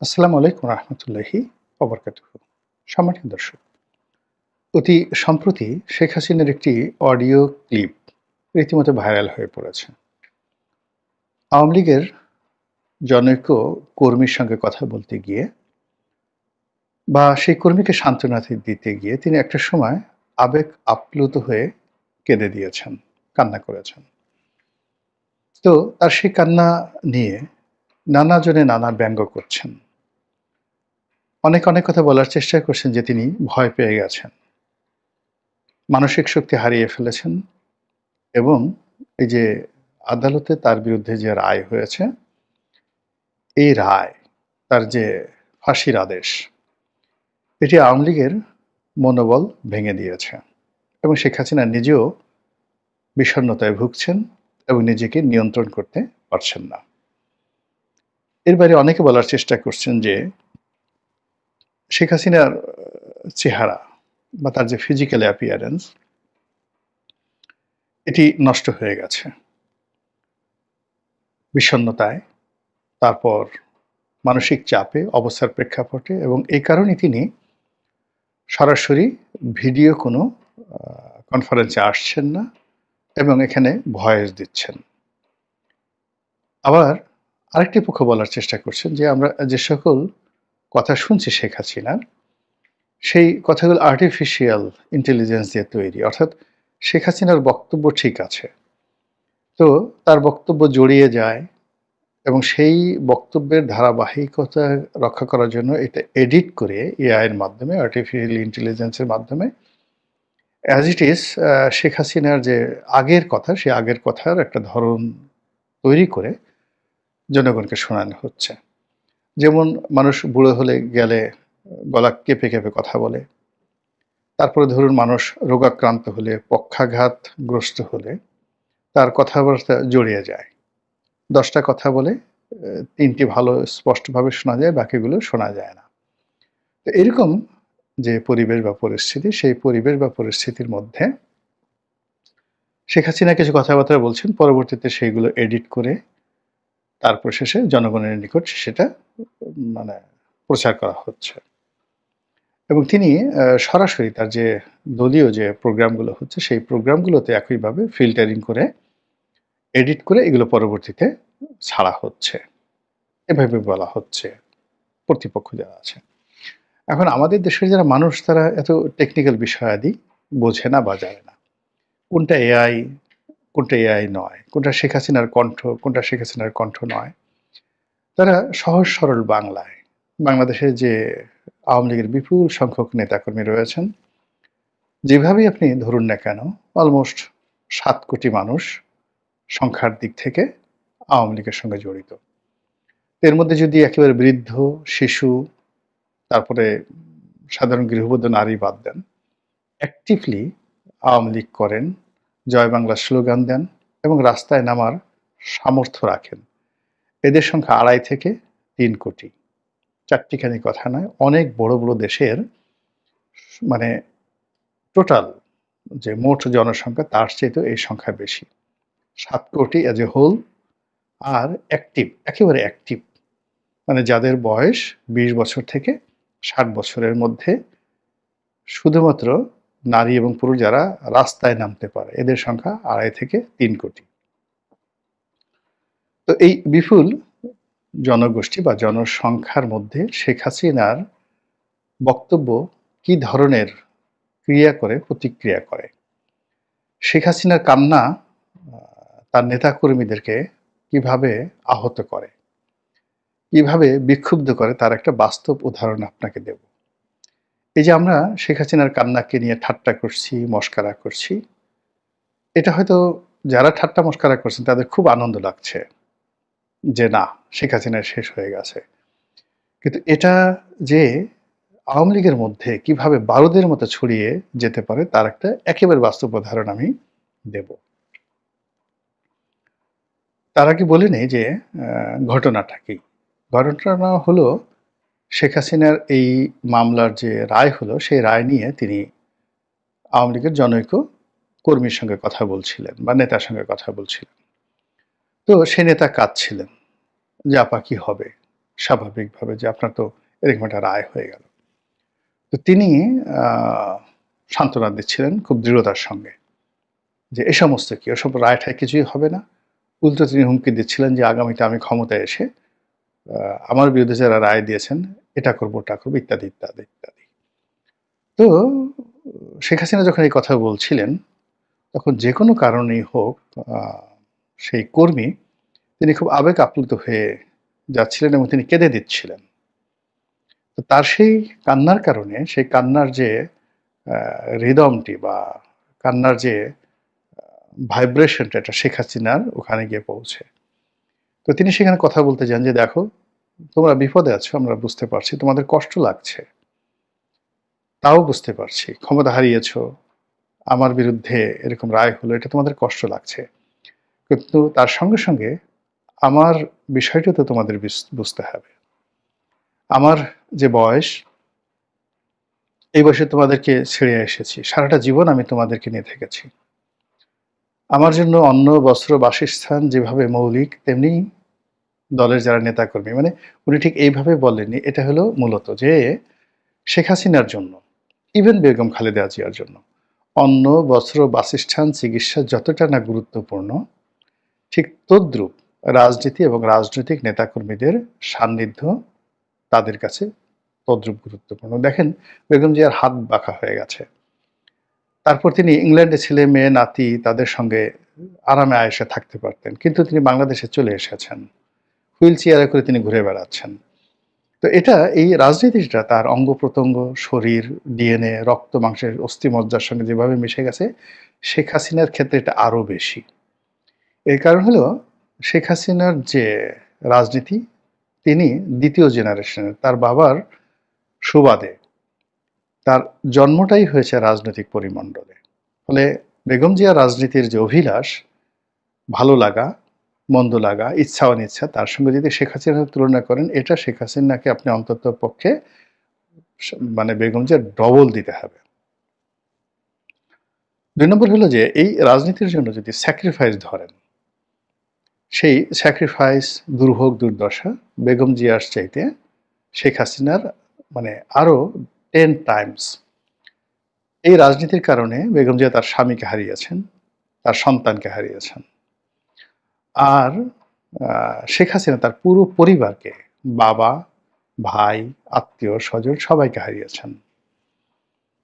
আসসালামু আলাইকুম রহমতুল্লাহি ওবরকাতুহু। সম্মানিত দর্শক, অতি সম্প্রতি শেখ হাসিনার একটি অডিও ক্লিপ রীতিমতো ভাইরাল হয়ে পড়েছে। আওয়ামী লীগের জনৈক কর্মীর সঙ্গে কথা বলতে গিয়ে বা সেই কর্মীকে সান্ত্বনা দিতে গিয়ে তিনি একটা সময় আবেগ আপ্লুত হয়ে কেঁদে দিয়েছেন, কান্না করেছেন। তো তার সেই কান্না নিয়ে নানা জনে নানা ব্যঙ্গ করছেন। অনেক কথা বলার চেষ্টা করছেন যে তিনি ভয় পেয়ে গেছেন, মানসিক শক্তি হারিয়ে ফেলেছেন এবং এই যে আদালতে তার বিরুদ্ধে যে রায় হয়েছে, এই রায়, তার যে ফাঁসির আদেশ, এটি আওয়ামী লীগের মনোবল ভেঙে দিয়েছে এবং শেখ হাসিনা নিজেও বিষণ্ণতায় ভুগছেন এবং নিজেকে নিয়ন্ত্রণ করতে পারছেন না। এর বাইরে অনেকে বলার চেষ্টা করছেন যে শেখ হাসিনার চেহারা বা তার যে ফিজিক্যাল অ্যাপিয়ারেন্স, এটি নষ্ট হয়ে গেছে বিষণ্ণতায়, তারপর মানসিক চাপে, অবস্থার প্রেক্ষাপটে, এবং এই কারণে তিনি সরাসরি ভিডিও কোনো কনফারেন্সে আসছেন না এবং এখানে ভয়েস দিচ্ছেন। আবার আরেকটি পক্ষ বলার চেষ্টা করছেন যে আমরা যে সকল কথা শুনছি শেখ হাসিনার, সেই কথাগুলো আর্টিফিশিয়াল ইন্টেলিজেন্স দিয়ে তৈরি। অর্থাৎ শেখ হাসিনার বক্তব্য ঠিক আছে, তো তার বক্তব্য জড়িয়ে যায় এবং সেই বক্তব্যের ধারাবাহিকতা রক্ষা করার জন্য এটা এডিট করে এআই এর মাধ্যমে, আর্টিফিশিয়াল ইন্টেলিজেন্সের মাধ্যমে অ্যাজ ইট ইজ শেখ হাসিনার যে আগের কথা, সেই আগের কথার একটা ধরন তৈরি করে জনগণকে শোনানো হচ্ছে। যেমন মানুষ বুড়ো হলে গেলে গলা কেঁপে কেঁপে কথা বলে। তারপরে ধরুন মানুষ রোগাক্রান্ত হলে, পক্ষাঘাতগ্রস্ত হলে তার কথাবার্তা জড়িয়ে যায়। ১০টা কথা বলে ৩টি ভালো স্পষ্টভাবে শোনা যায়, বাকিগুলো শোনা যায় না। তো এরকম যে পরিবেশ বা পরিস্থিতি, সেই পরিবেশ বা পরিস্থিতির মধ্যে শেখ হাসিনা কিছু কথাবার্তা বলছেন, পরবর্তীতে সেইগুলো এডিট করে তারপর শেষে জনগণের নিকট সেটা মানে প্রচার করা হচ্ছে। এবং তিনি সরাসরি তার যে দলীয় যে প্রোগ্রামগুলো হচ্ছে, সেই প্রোগ্রামগুলোতে একইভাবে ফিল্টারিং করে, এডিট করে এগুলো পরবর্তীতে ছাড়া হচ্ছে। এভাবে বলা হচ্ছে কর্তৃপক্ষ যারা আছে। এখন আমাদের দেশের যারা মানুষ, তারা এত টেকনিক্যাল বিষয়াদি বোঝে না বা জানে না। কোনটা এআই, কোনটা এআই নয়, কোনটা শেখ হাসিনার কণ্ঠ, কোনটা শেখ হাসিনার কণ্ঠ নয়। তারা সহজ সরল বাংলায়, বাংলাদেশে যে আওয়ামী লীগের বিপুল সংখ্যক নেতাকর্মী রয়েছেন, যেভাবেই আপনি ধরুন না কেন, অলমোস্ট ৭ কোটি মানুষ সংখ্যার দিক থেকে আওয়ামী লীগের সঙ্গে জড়িত। এর মধ্যে যদি একেবারে বৃদ্ধ, শিশু, তারপরে সাধারণ গৃহবধূ নারী বাদ দেন, অ্যাক্টিভলি আওয়ামী লীগ করেন, জয় বাংলা স্লোগান দেন এবং রাস্তায় নামার সামর্থ্য রাখেন, এদের সংখ্যা ২.৫ থেকে ৩ কোটি। চারটিখানি কথা নয়, অনেক বড় বড় দেশের মানে টোটাল যে মোট জনসংখ্যা, তার চাইতেও এই সংখ্যা বেশি। ৭ কোটি অ্যাজ এ হোল। আর অ্যাক্টিভ, একেবারে অ্যাক্টিভ, মানে যাদের বয়স ২০ বছর থেকে ৬০ বছরের মধ্যে, শুধুমাত্র নারী এবং পুরুষ যারা রাস্তায় নামতে পারে, এদের সংখ্যা ২.৫ থেকে ৩ কোটি। তো এই বিপুল জনগোষ্ঠী বা জনসংখ্যার মধ্যে শেখ হাসিনার বক্তব্য কি ধরনের ক্রিয়া করে, প্রতিক্রিয়া করে, শেখ হাসিনার কান্না তার নেতাকর্মীদেরকে কিভাবে আহত করে, কিভাবে বিক্ষুব্ধ করে, তার একটা বাস্তব উদাহরণ আপনাকে দেব। এই যে আমরা শেখ হাসিনার কান্নাকে নিয়ে ঠাট্টা করছি, মশকরা করছি, এটা হয়তো যারা ঠাট্টা মশকরা করছেন তাদের খুব আনন্দ লাগছে যে না, শেখ হাসিনা শেষ হয়ে গেছে। কিন্তু এটা যে আওয়ামী লীগের মধ্যে কিভাবে বারুদের মতো ছড়িয়ে যেতে পারে, তার একটা একেবারে বাস্তব উদাহরণ আমি দেব। তার আগে বলে নেই যে ঘটনাটা কি। ঘটনাটা হলো, শেখ হাসিনার এই মামলার যে রায় হলো, সেই রায় নিয়ে তিনি আওয়ামী লীগের জনৈক কর্মীর সঙ্গে কথা বলছিলেন বা নেতার সঙ্গে কথা বলছিলেন। তো সে নেতা কাঁদছিলেন যে আপা কি হবে, স্বাভাবিকভাবে যে আপনার তো এরকম একটা রায় হয়ে গেল। তো তিনি আ সান্ত্বনা দিচ্ছিলেন খুব দৃঢ়তার সঙ্গে যে, "এ সমস্ত কি? ওসব রায়-টায় কিছুই হবে না।" উল্টো তিনি হুমকি দিচ্ছিলেন যে, "আগামীতে আমি ক্ষমতায় এসে আ আমার বিরুদ্ধে যারা রায় দিয়েছেন, এটা করব, ওটা করব" ইত্যাদি, ইত্যাদি, ইত্যাদি। তো শেখ হাসিনা যখন এই কথা বলছিলেন, তখন যেকোনো কারণেই হোক আ সেই কর্মী তিনি খুব আবেগ আপ্লুত হয়ে যাচ্ছিলেন এবং তিনি কেঁদে দিচ্ছিলেন। তো তার সেই কান্নার কারণে, সেই কান্নার যে আ রিদমটি বা কান্নার যে ভাইব্রেশনটা এটা শেখ হাসিনার ওখানে গিয়ে পৌঁছে। তো তিনি সেখানে কথা বলতে যান যে, "দেখো, তোমরা বিপদে আছো আমরা বুঝতে পারছি। তোমাদের কষ্ট লাগছে। তাও বুঝতে পারছি। ক্ষমতা হারিয়েছো। আমার বিরুদ্ধে এরকম রায় হলো, এটা তোমাদের কষ্ট লাগছে। কিন্তু তার সঙ্গে, সঙ্গে আমার বিষয়টা তো তোমাদের বুঝতে হবে। আমার যে বয়স, এই বয়সে তোমাদেরকে ছেড়ে এসেছি। সারাটা জীবন আমি তোমাদেরকে নিয়ে থেকেছি। আমার জন্য অন্ন, বস্ত্র, বাসস্থান যেভাবে মৌলিক, তেমনি দলের যারা নেতাকর্মী মানে উনি ঠিক এইভাবে বলেননি। এটা হলো মূলত যে শেখ হাসিনার জন্য, ইভেন বেগম খালেদা জিয়ার জন্য অন্ন, বস্ত্র, বাসস্থান, চিকিৎসা যতটা না গুরুত্বপূর্ণ, ঠিক তদ্রূপ রাজনীতি এবং রাজনৈতিক নেতাকর্মীদের সান্নিধ্য তাদের কাছে তদ্রূপ গুরুত্বপূর্ণ। দেখেন বেগম জিয়ার হাত বাঁকা হয়ে গেছে। তারপর তিনি ইংল্যান্ডে ছেলে-মেয়ে, নাতি তাদের সঙ্গে আরামে আয়েশে থাকতে পারতেন। কিন্তু তিনি বাংলাদেশে চলে এসেছেন। হুইল চেয়ারে করে তিনি ঘুরে বেড়াচ্ছেন। তো এটা এই রাজনীতিটা তার অঙ্গ-প্রত্যঙ্গ, শরীর, ডিএনএ, রক্ত, মাংসের অস্থি-মজ্জার সঙ্গে যেভাবে মিশে গেছে, শেখ হাসিনার ক্ষেত্রে এটা আরো বেশি। এর কারণ হলো শেখ হাসিনার যে রাজনীতি, তিনি ২য় জেনারেশনের। তার বাবার সুবাদে তার জন্মটাই হয়েছে রাজনৈতিক পরিমণ্ডলে। ফলে বেগম জিয়ার রাজনীতির যে অভিলাষ, ভালো লাগা, মন্দ লাগা, ইচ্ছা অনিচ্ছা তার সঙ্গে যদি শেখ হাসিনার তুলনা করেন, এটা শেখ হাসিনাকে আপনি অন্তত পক্ষে মানে বেগম জিয়ার ডবল দিতে হবে। ২ নম্বর হলো যে এই রাজনীতির জন্য যদি স্যাক্রিফাইস ধরেন, সেই স্যাক্রিফাইস, দুর্ভোগ, দুর্দশা বেগম জিয়ার চাইতে শেখ হাসিনার মানে আরো 10 টাইমস। এই রাজনীতির কারণে বেগম জিয়া তার স্বামীকে হারিয়েছেন, তার সন্তানকে হারিয়েছেন। আর শেখ হাসিনা তার পুরো পরিবারকে, বাবা, ভাই, আত্মীয়-স্বজন সবাইকে হারিয়েছেন।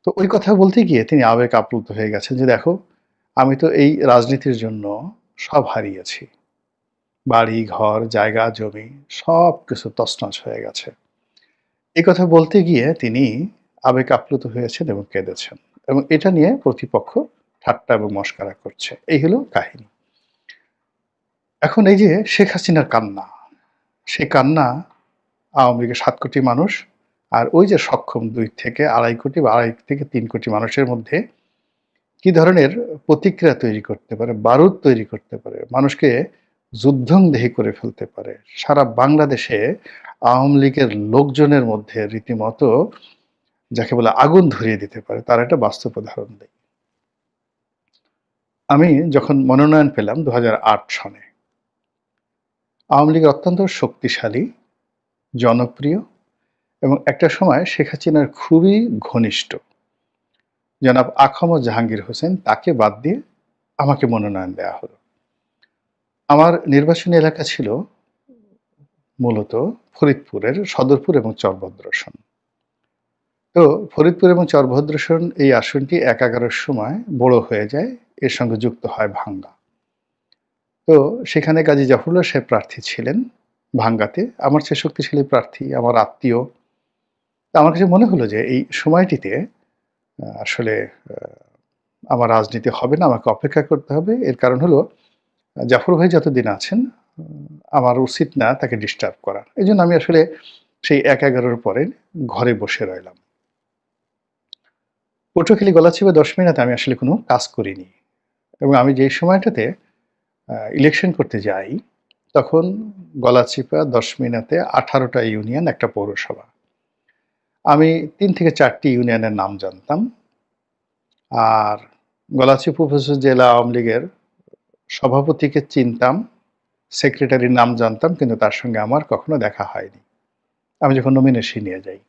তো ওই কথা বলতে গিয়ে তিনি আবেগ আপ্লুত হয়ে গেছেন যে, "দেখো, আমি তো এই রাজনীতির জন্য সব হারিয়েছি। বাড়ি, ঘর, জায়গা, জমি সবকিছু তছনছ হয়ে গেছে।" এই কথা বলতে গিয়ে তিনি আবেগ আপ্লুত হয়েছেন এবং কেঁদেছেন। এবং এটা নিয়ে প্রতিপক্ষ ঠাট্টা এবং মশকরা করছে। এই হলো কাহিনী। এখন এই যে শেখ হাসিনার কান্না, সেই কান্না আওয়ামী লীগের ৭ কোটি মানুষ আর ওই যে সক্ষম ২ থেকে ২.৫ কোটি বা ২.৫ থেকে ৩ কোটি মানুষের মধ্যে কি ধরনের প্রতিক্রিয়া তৈরি করতে পারে, বারুদ তৈরি করতে পারে, মানুষকে যুদ্ধংদেহী করে ফেলতে পারে। সারা বাংলাদেশে আওয়ামী লীগের লোকজনের মধ্যে রীতিমতো যাকে বলে আগুন ধরিয়ে দিতে পারে, তার একটা বাস্তব উদাহরণ দেই। আমি যখন মনোনয়ন পেলাম ২০০৮ সনে, আওয়ামী লীগ অত্যন্ত শক্তিশালী, জনপ্রিয় এবং একটা সময় শেখ হাসিনার খুবই ঘনিষ্ঠ জনাব আখম জাহাঙ্গীর হোসেন তাকে বাদ দিয়ে আমাকে মনোনয়ন দেওয়া হলো। আমার নির্বাচনী এলাকা ছিল মূলত ফরিদপুরের সদরপুর এবং চরভদ্রসন। তো ফরিদপুর এবং চরভদ্রসন এই আসনটি ১/১১ সময় বড় হয়ে যায়, এর সঙ্গে যুক্ত হয় ভাঙ্গা। তো সেখানে কাজী জাফরুল্লাহ সাহেব প্রার্থী ছিলেন ভাঙ্গাতে। আমার চেয়ে শক্তিশালী প্রার্থী, আমার আত্মীয়। তো আমার কাছে মনে হলো যে এই সময়টিতে আসলে আ আমার রাজনীতি হবে না, আমাকে অপেক্ষা করতে হবে। এর কারণ হলো জাফর ভাই যতদিন আছেন আমার উচিত না তাকে ডিস্টার্ব করা। এজন্য আমি আসলে সেই ১/১১ পরে ঘরে বসে রইলাম। পটুয়াখালী গলাচিপা ১০ মিনাতে আমি আসলে কোনো কাজ করিনি। এবং আমি যেই সময়টাতে ইলেকশন করতে যাই, তখন গলাচিপা ১০ মিনাতে ১৮ টা ইউনিয়ন, একটা পৌরসভা। আমি ৩ থেকে ৪ টি ইউনিয়নের নাম জানতাম। আর গলাচিপা উপজেলা জেলা আওয়ামী লীগের সভাপতিকে চিনতাম, সেক্রেটারির নাম জানতাম, কিন্তু তার সঙ্গে আমার কখনো দেখা হয়নি। আমি যখন নমিনেশন নিয়ে যাই।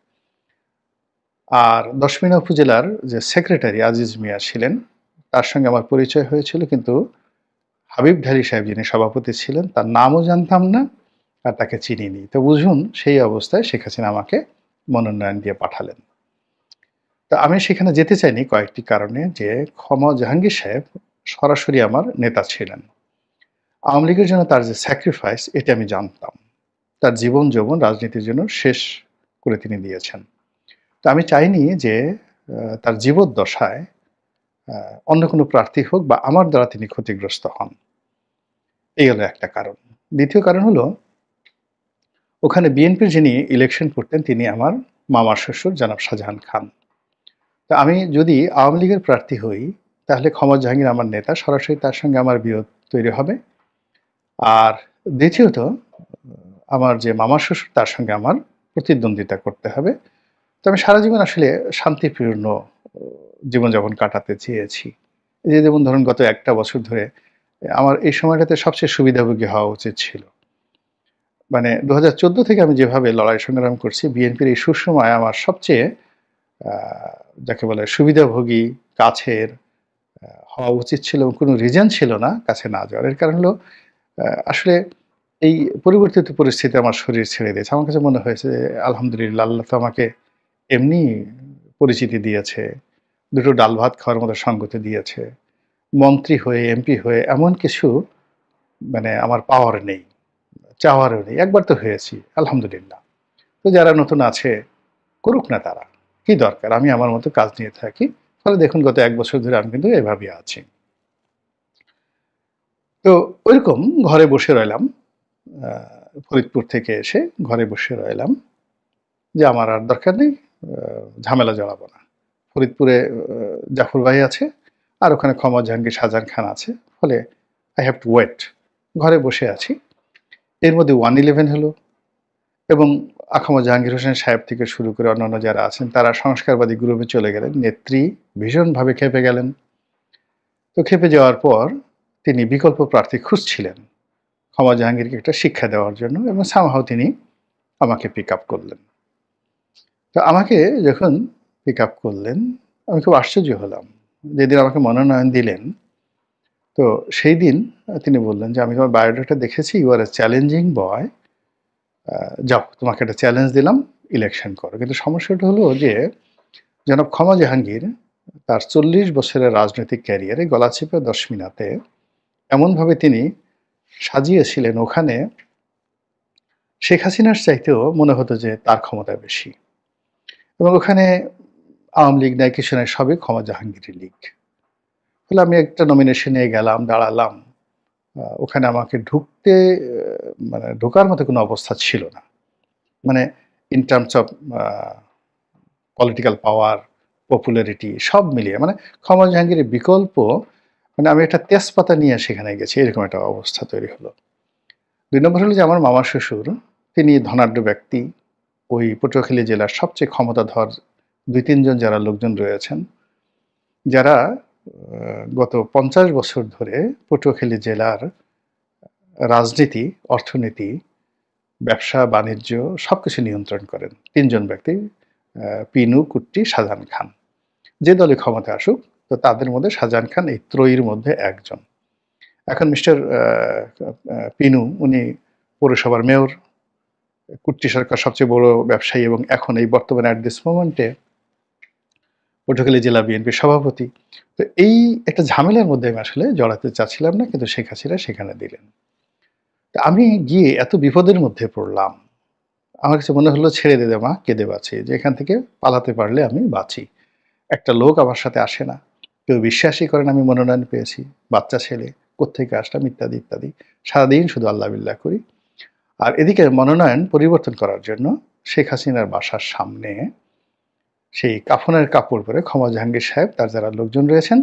আর দশমিনা উপজেলার যে সেক্রেটারি আজিজ মিয়া ছিলেন, তার সঙ্গে আমার পরিচয় হয়েছিল, কিন্তু হাবিব ঢালী সাহেব যিনি সভাপতি ছিলেন তার নামও জানতাম না আর তাকে চিনিনি। তো বুঝুন সেই অবস্থায় শেখ হাসিনা আমাকে মনোনয়ন দিয়ে পাঠালেন। তো আমি সেখানে যেতে চাইনি কয়েকটি কারণে, যে জাহাঙ্গীর সাহেব সরাসরি আমার নেতা ছিলেন। আওয়ামী লীগের জন্য তার যে স্যাক্রিফাইস এটা আমি জানতাম। তার জীবন যৌবন রাজনীতির জন্য শেষ করে তিনি দিয়েছেন। তো আমি চাইনি যে তার জীবদ্দশায় অন্য কোনো প্রার্থী হোক বা আমার দ্বারা তিনি ক্ষতিগ্রস্ত হন। এই হলো একটা কারণ। দ্বিতীয় কারণ হলো, ওখানে বিএনপির যিনি ইলেকশন করতেন তিনি আমার মামার শ্বশুর জনাব শাহজাহান খান। তো আমি যদি আওয়ামী লীগের প্রার্থী হই, তাহলে জাহাঙ্গীর আমার নেতা, সরাসরি তার সঙ্গে আমার বিরোধ তৈরি হবে। আর দ্বিতীয়ত, আমার যে মামার শ্বশুর তার সঙ্গে আমার প্রতিদ্বন্দ্বিতা করতে হবে। তো আমি সারা জীবন আসলে শান্তিপূর্ণ জীবনযাপন কাটাতে চেয়েছি। এই যে যেমন ধরুন গত একটা বছর ধরে আমার এই সময়টাতে সবচেয়ে সুবিধাভোগী হওয়া উচিত ছিল। মানে ২০১৪ থেকে আমি যেভাবে লড়াই সংগ্রাম করছি, বিএনপির এই সুসময়ে আমার সবচেয়ে যাকে বলে সুবিধাভোগী, কাছের হওয়া উচিত ছিল এবং কোনো রিজন ছিল না কাছে না যাওয়ার। এর কারণ হলো আসলে এই পরিবর্তিত পরিস্থিতি আমার শরীর ছেড়ে দিয়েছে। আমার কাছে মনে হয়েছে যে আলহামদুলিল্লাহ, আল্লাহ তো আমাকে এমনি পরিচিতি দিয়েছে। দুটো ডাল ভাত খাওয়ার মতো সঙ্গতি দিয়েছে। মন্ত্রী হয়ে, এমপি হয়ে এমন কিছু মানে আমার পাওয়ার নেই, চাওয়ারও নেই। একবার তো হয়েছি, আলহামদুলিল্লাহ। তো যারা নতুন আছে করুক না তারা। কি দরকার? আমি আমার মতো কাজ নিয়ে থাকি। ফলে দেখুন গত ১ বছর ধরে আমি কিন্তু এভাবেই আছি। তো ঐরকম ঘরে বসে রইলাম। আ ফরিদপুর থেকে এসে ঘরে বসে রইলাম যে আমার আর দরকার নেই, আ ঝামেলা জড়াবো না। ফরিদপুরে জাফর ভাই আছে, আর ওখানে জাহাঙ্গীর, শাহজাহান খান আছে। ফলে I have to wait। ঘরে বসে আছি। এর মধ্যে 1-11 হলো এবং জাহাঙ্গীর হোসেন সাহেব থেকে শুরু করে অন্যান্য যারা আছেন তারা সংস্কারবাদী গ্রুপে চলে গেলেন। নেত্রী ভীষণভাবে ক্ষেপে গেলেন। তো ক্ষেপে যাওয়ার পর তিনি বিকল্প প্রার্থী খুঁজছিলেন জাহাঙ্গীরকে একটা শিক্ষা দেওয়ার জন্য, এবং সামহাও তিনি আমাকে পিক আপ করলেন। তো আমাকে যখন পিক আপ করলেন, আমি খুব আশ্চর্য হলাম। যেদিন আমাকে মনোনয়ন দিলেন, তো সেই দিন তিনি বললেন যে, "আমি তোমার বায়োডাটা দেখেছি, ইউ আর এ চ্যালেঞ্জিং বয়। যাও, তোমাকে একটা চ্যালেঞ্জ দিলাম, ইলেকশন করো।" কিন্তু সমস্যাটা হলো যে, জনাব জাহাঙ্গীর তার ৪০ বছরের রাজনৈতিক ক্যারিয়ারে গলাচিপা দশমিনাতে এমনভাবে তিনি সাজিয়েছিলেন, ওখানে শেখ হাসিনার চাইতেও মনে হতো যে তার ক্ষমতা বেশি। এবং ওখানে আওয়ামী লীগ নাই, কিছু নাই, সবই জাহাঙ্গীরের লীগ। ফলে আমি একটা নমিনেশনে গেলাম, দাঁড়ালাম। ওখানে আমাকে ঢুকতে মানে ঢোকার মতো কোনো অবস্থা ছিল না। মানে in terms of a political power, popularity সব মিলিয়ে মানে জাহাঙ্গীরের বিকল্প, মানে আমি একটা তেজপাতা নিয়ে সেখানে গেছি, এরকম একটা অবস্থা তৈরি হলো। ২ নম্বর হলো যে আমার মামা শ্বশুর, তিনি ধনাঢ্য ব্যক্তি। ওই পটুয়াখালী জেলার সবচেয়ে ক্ষমতাধর ২-৩ জন যারা লোকজন রয়েছেন, যারা গত ৫০ বছর ধরে পটুয়াখালী জেলার রাজনীতি, অর্থনীতি, ব্যবসা-বাণিজ্য সবকিছু নিয়ন্ত্রণ করেন। ৩ জন ব্যক্তি, পিনু, কুট্টি, শাহজাহান খান। যে দলই ক্ষমতায় আসুক, তো তাদের মধ্যে শাহজাহান খান এই ত্রয়ীর মধ্যে একজন। এখন মিস্টার পিনু উনি পৌরসভার মেয়র, কুট্টি সরকার সবচেয়ে বড় ব্যবসায়ী এবং এখন এই বর্তমানে অ্যাট দিস মোমেন্টে পটুয়াখালী জেলা বিএনপির সভাপতি। তো এই একটা ঝামেলার মধ্যে আমি আসলে জড়াতে চাচ্ছিলাম না, কিন্তু শেখ হাসিনা সেখানে দিলেন। তো আমি গিয়ে এত বিপদের মধ্যে পড়লাম। আমার কাছে মনে হলো ছেড়ে দে মা, কেঁদে বাঁচি। যে এখান থেকে পালাতে পারলে আমি বাঁচি। একটা লোক আমার সাথে আসে না। কেউ বিশ্বাসই করে না আমি মনোনয়ন পেয়েছি। বাচ্চা ছেলে, কোত্থেকে আসলাম, ইত্যাদি, ইত্যাদি। সারাদিন শুধু আল্লাহ বিল্লাহ করি। আর এদিকে মনোনয়ন পরিবর্তন করার জন্য শেখ হাসিনার বাসার সামনে সেই কাফনের কাপড় পরে জাহাঙ্গীর সাহেব তার যারা লোকজন রয়েছেন,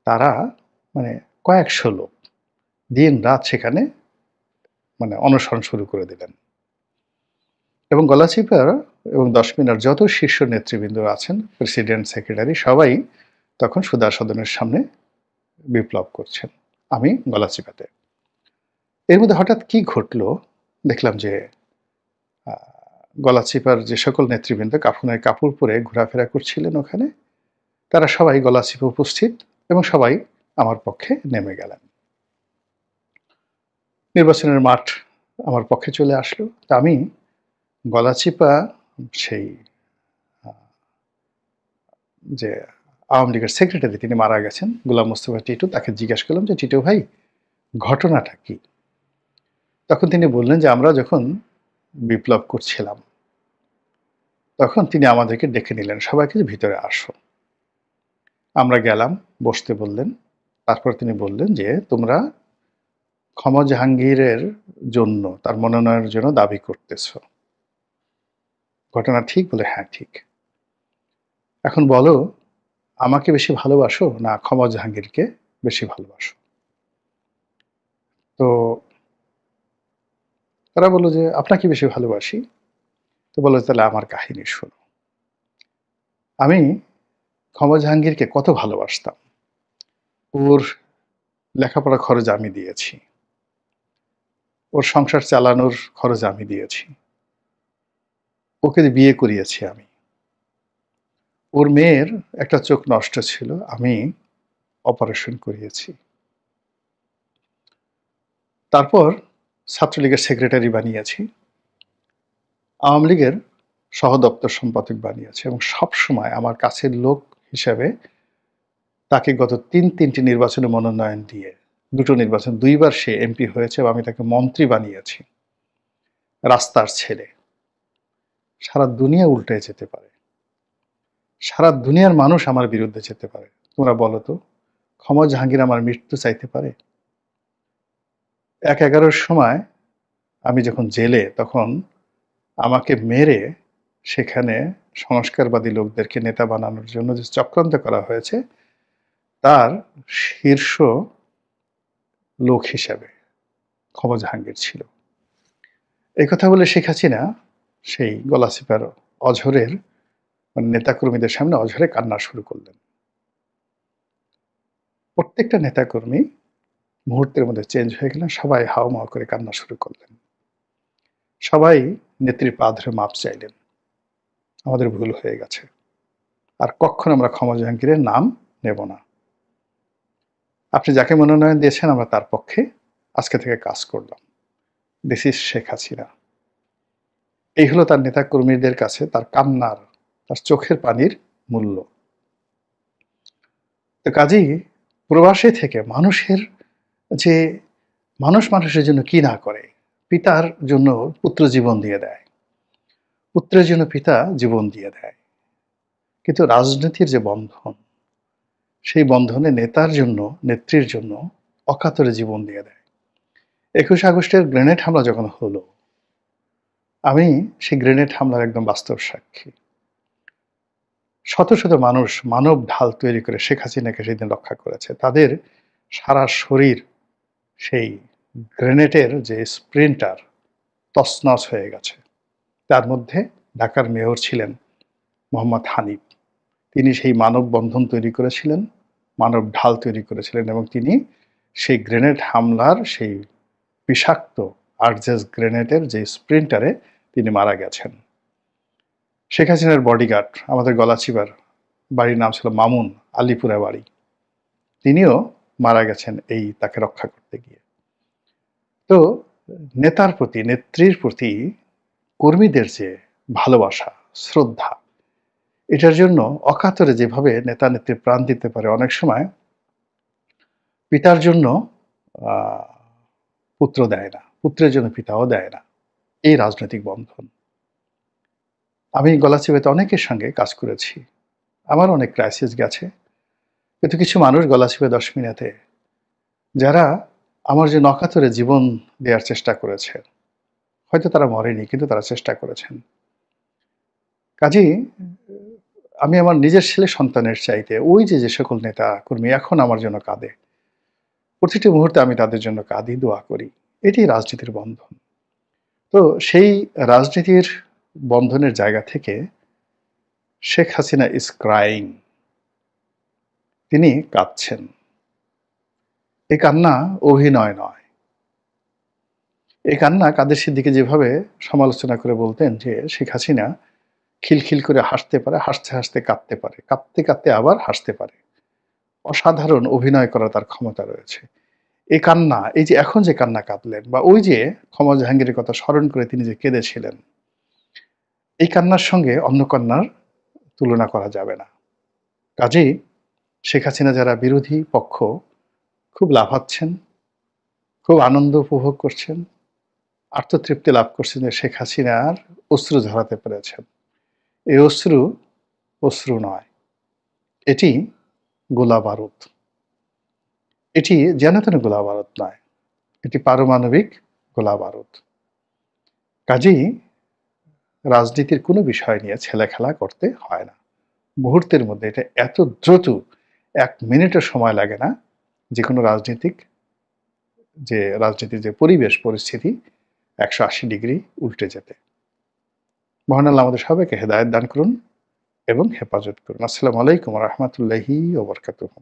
তারা মানে কয়েকশো লোক দিন-রাত সেখানে মানে অনশন শুরু করে দিলেন। এবং গলাচিপার এবং দশমিনার যত শীর্ষ নেতৃবৃন্দ আছেন, প্রেসিডেন্ট, সেক্রেটারি সবাই তখন সুধা সদনের সামনে বিপ্লব করছেন। আমি গলাচিপাতে। এর মধ্যে হঠাৎ কি ঘটলো, দেখলাম যে গলাচিপার যে সকল নেতৃবৃন্দ কাফনের কাপড় পরে ঘোরাফেরা করছিলেন ওখানে, তারা সবাই গলাচিপা উপস্থিত এবং সবাই আমার পক্ষে নেমে গেলেন। নির্বাচনের মাঠ আমার পক্ষে চলে আসলো। তা আমি গলাচিপা সেই যে আওয়ামী লীগের সেক্রেটারি তিনি মারা গেছেন গোলাম মোস্তফা টিটু, তাকে জিজ্ঞেস করলাম যে, টিটু ভাই ঘটনাটা কি? তখন তিনি বললেন যে, আমরা যখন বিপ্লব করছিলাম তখন তিনি আমাদেরকে ডেকে নিলেন, সবাইকে যে ভিতরে আসো। আমরা গেলাম, বসতে বললেন। তারপর তিনি বললেন যে, তোমরা ক্ষমা জাহাঙ্গীরের জন্য, তার মনোনয়নের জন্য দাবি করতেছ। ঘটনা ঠিক? বলে হ্যাঁ ঠিক। এখন বলো, আমাকে বেশি ভালোবাসো না ক্ষমা জাহাঙ্গীরকে বেশি ভালোবাসো? তো তারা বলল যে, আপনাকে বেশি ভালোবাসি। তো বলল, তাহলে আমার কাহিনী শোনো। আমি ক্ষমা জাহাঙ্গীরকে কত ভালোবাসতাম। ওর লেখাপড়া খরচ আমি দিয়েছি। ওর সংসার চালানোর খরচ আমি দিয়েছি। ওকে বিয়ে করিয়েছি আমি। ওর মেয়ের একটা চোখ নষ্ট ছিল, আমি অপারেশন করিয়েছি। তারপর ছাত্রলীগের সেক্রেটারি বানিয়েছি, আওয়ামী লীগের সহদপ্তর সম্পাদক বানিয়েছি এবং সবসময় আমার কাছের লোক হিসাবে তাকে গত তিনটি নির্বাচনে মনোনয়ন দিয়ে, দুটো নির্বাচন ২ বার সে এমপি হয়েছে এবং আমি তাকে মন্ত্রী বানিয়েছি। রাস্তার ছেলে। সারা দুনিয়া উল্টে যেতে পারে। সারা দুনিয়ার মানুষ আমার বিরুদ্ধে যেতে পারে। তোমরা বলো তো, ক্ষমা জাহাঙ্গীর আমার মৃত্যু চাইতে পারে? ১/১১ সময় আমি যখন জেলে, তখন আমাকে মেরে সেখানে সংস্কারবাদী লোকদেরকে নেতা বানানোর জন্য যে চক্রান্ত করা হয়েছে, তার শীর্ষ লোক হিসাবে ক্ষমা জাহাঙ্গীর ছিল। এই কথা বলে শেখ হাসিনা সেই গলাচিপার অঝোরের নেতাকর্মীদের সামনে অঝরে কান্না শুরু করলেন। প্রত্যেকটা নেতাকর্মী মুহূর্তের মধ্যে চেঞ্জ হয়ে গেলেন, সবাই হাউমাউ করে কান্না শুরু করলেন। সবাই নেত্রীর পা ধরে মাপ চাইলেন, আমাদের ভুল হয়ে গেছে, আর কখনো আমরা ক্ষমা জাহাঙ্গীরের নাম নেব না। আপনি যাকে মনোনয়ন দিয়েছেন আমরা তার পক্ষে আজকে থেকে কাজ করলাম। This is Sheikh Hasina. এই হলো তার নেতাকর্মীদের কাছে তার কান্নার, তার চোখের পানির মূল্য। তো কাজেই প্রবাসে থেকে মানুষের যে মানুষ মানুষের জন্য কি না করে, পিতার জন্য পুত্র জীবন দিয়ে দেয়, পুত্রের জন্য পিতা জীবন দিয়ে দেয়, কিন্তু রাজনীতির যে বন্ধন, সেই বন্ধনে নেতার জন্য, নেত্রীর জন্য অকাতরে জীবন দিয়ে দেয়। ২১ আগস্টের গ্রেনেড হামলা যখন হলো, আমি সেই গ্রেনেড হামলার একদম বাস্তব সাক্ষী। শত শত মানুষ মানব ঢাল তৈরি করে শেখ হাসিনাকে সেদিন রক্ষা করেছে। তাদের সারা শরীর সেই গ্রেনেডের যে স্প্রিন্টার তছনছ হয়ে গেছে। তার মধ্যে ঢাকার মেয়র ছিলেন মোহাম্মদ হানিফ। তিনি সেই মানববন্ধন তৈরি করেছিলেন, মানব ঢাল তৈরি করেছিলেন এবং তিনি সেই গ্রেনেড হামলার সেই বিষাক্ত আরজেস গ্রেনেডের যে স্প্রিন্টারে তিনি মারা গেছেন। শেখ হাসিনার বডিগার্ড, আমাদের গলাচিপার বাড়ির নাম ছিল মামুন, আলীপুরা বাড়ি, তিনিও মারা গেছেন এই তাকে রক্ষা করতে গিয়ে। তো নেতার প্রতি, নেত্রীর প্রতি কর্মীদের যে ভালোবাসা, শ্রদ্ধা, এটার জন্য অকাতরে যেভাবে নেতা নেত্রী প্রাণ দিতে পারে, অনেক সময় পিতার জন্য পুত্র দেয় না, পুত্রের জন্য পিতাও দেয় না। এই রাজনৈতিক বন্ধন। আমি গলাচিপাতে অনেকের সঙ্গে কাজ করেছি, আমার অনেক ক্রাইসিস গেছে, কিন্তু কিছু মানুষ গলাচিপা ১০ মিনিটে যারা আমার জন্য অকাতরে জীবন দেওয়ার চেষ্টা করেছে, হয়তো তারা মরেনি, কিন্তু তারা চেষ্টা করেছেন। কাজেই আমি আমার নিজের ছেলে সন্তানের চাইতে ওই যে সকল নেতা কর্মী এখন আমার জন্য কাঁদে, প্রতিটি মুহূর্তে আমি তাদের জন্য কাঁদি, দোয়া করি। এটি রাজনীতির বন্ধন। তো সেই রাজনীতির বন্ধনের জায়গা থেকে শেখ হাসিনা ইজ ক্রাইং, তিনি কাঁদছেন। এই কান্না অভিনয় নয়, এই কান্না কাদের সিদ্দিকী যেভাবে সমালোচনা করে বলতেন যে শেখ হাসিনা খিলখিল করে হাসতে পারে, হাসতে, হাসতে কাঁদতে পারে, কাঁদতে, কাঁদতে আবার হাসতে পারে। অসাধারণ অভিনয় করার তার ক্ষমতা রয়েছে। এই কান্না, এই যে এখন যে কান্না কাঁদলেন বা ওই যে ক্ষমা জাহাঙ্গীরের কথা স্মরণ করে তিনি যে কেঁদেছিলেন, এই কান্নার সঙ্গে অন্য কান্নার তুলনা করা যাবে না। কাজেই শেখ হাসিনা যারা বিরোধী পক্ষ খুব লাফাচ্ছেন, খুব আনন্দ উপভোগ করছেন, আত্মতৃপ্তি লাভ করছেন যে শেখ হাসিনার অশ্রু ঝরাতে পেরেছেন। এই অশ্রু, অশ্রু নয়, এটি গোলাবারুদ। এটি যেন তেন গোলাবারুদ নয়, এটি পারমাণবিক গোলাবারুদ। কাজেই রাজনীতির কোনো বিষয় নিয়ে ছেলেখেলা করতে হয় না। মুহূর্তের মধ্যে এটা এত দ্রুত, ১ মিনিটও সময় লাগে না যেকোনো রাজনীতির যে পরিবেশ পরিস্থিতি ১৮০ ডিগ্রি উল্টে যেতে। মহান আল্লাহ আমাদের সবাইকে হেদায়েত দান করুন এবং হেফাজত করুন। আসসালামু আলাইকুম ওয়া রাহমাতুল্লাহি ওয়া বারাকাতুহু।